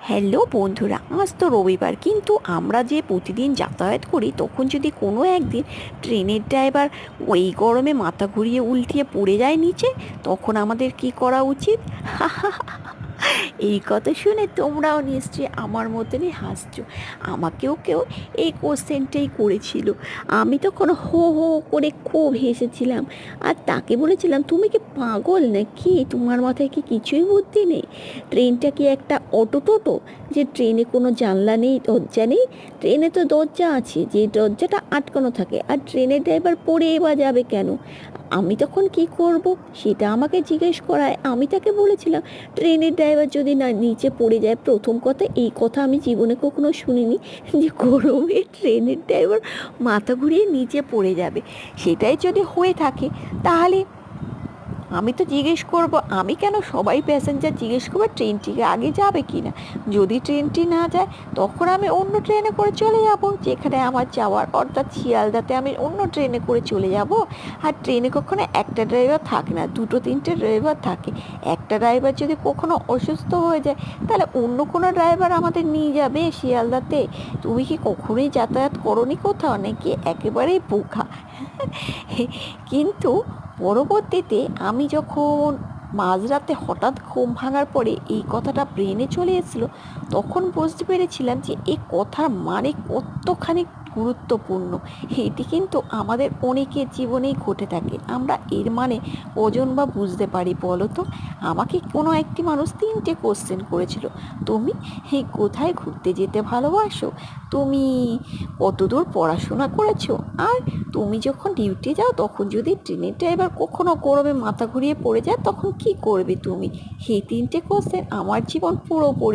Hello বন্ধুরা, আজ তো রবিবার, কিন্তু আমরা যে প্রতিদিন যাতায়াত করি তখন যদি কোনো একদিন ট্রেনের ড্রাইভার ওই গরমে মাথা ঘুরিয়ে উল্টিয়ে পড়ে যায় নিচে, তখন আমাদের কি করা উচিত? এই কথা শুনে তোমরাও নিশ্চয়ই আমার মতনই হাসছো। আমাকেও কেউ এই কোশ্চেনটাই করেছিল। আমি তখন হো হো করে খুব হেসেছিলাম, আর তাকে বলেছিলাম, তুমি কি পাগল নাকি? তোমার মাথায় কি কিছুই বুদ্ধি নেই? ট্রেনটা কি একটা অটো টোটো যে ট্রেনে কোনো জানলা নেই, দরজা নেই? ট্রেনে তো দরজা আছে, যে দরজাটা আটকানো থাকে, আর ট্রেনের ড্রাইভার পড়েই বা যাবে কেন? আমি তখন কি করব সেটা আমাকে জিজ্ঞেস করায় আমি তাকে বলেছিলাম, ট্রেনের ড্রাইভার যদি না নিচে পড়ে যায়, প্রথম কথা এই কথা আমি জীবনে কখনো শুনিনি যে গরমে ট্রেনের ড্রাইভার মাথা ঘুরিয়ে নিচে পড়ে যাবে। সেটাই যদি হয়ে থাকে তাহলে আমি তো জিজ্ঞেস করব, আমি কেন, সবাই প্যাসেঞ্জার জিজ্ঞেস করবো ট্রেনটিকে আগে যাবে কি না। যদি ট্রেনটি না যায় তখন আমি অন্য ট্রেনে করে চলে যাব যেখানে আমার যাওয়ার, অর্থাৎ শিয়ালদাতে আমি অন্য ট্রেনে করে চলে যাব। আর ট্রেনে কখনো একটা ড্রাইভার থাকে না, দুটো তিনটে ড্রাইভার থাকে। একটা ড্রাইভার যদি কখনো অসুস্থ হয়ে যায় তাহলে অন্য কোনো ড্রাইভার আমাদের নিয়ে যাবে শিয়ালদাতে। তুমি কি কখনোই যাতায়াত করোনি কোথাও, নাকি একেবারেই বোকা? কিন্তু পরবর্তীতে আমি যখন মাঝরাতে হঠাৎ ঘুম ভাঙার পরে এই কথাটা ব্রেনে চলে এসেছিলো, তখন বুঝতে পেরেছিলাম যে এই কথার মানে কতখানি গুরুত্বপূর্ণ। এটি কিন্তু আমাদের অনেকের জীবনেই ঘটে থাকে। আমরা এর মানে ওজন বা বুঝতে পারি বলো তো? আমাকে কোনো একটি মানুষ 3টে কোশ্চেন করেছিল। তুমি কোথায় ঘুরতে যেতে ভালোবাসো? তুমি কতদূর পড়াশোনা করেছো? আর তুমি যখন ডিউটি যাও তখন যদি ট্রেনের ড্রাইভার কখনো গরমে মাথা ঘুরিয়ে পড়ে যায় তখন কি করবে তুমি? এই 3টে কোশ্চেন আমার জীবন পুরোপুরি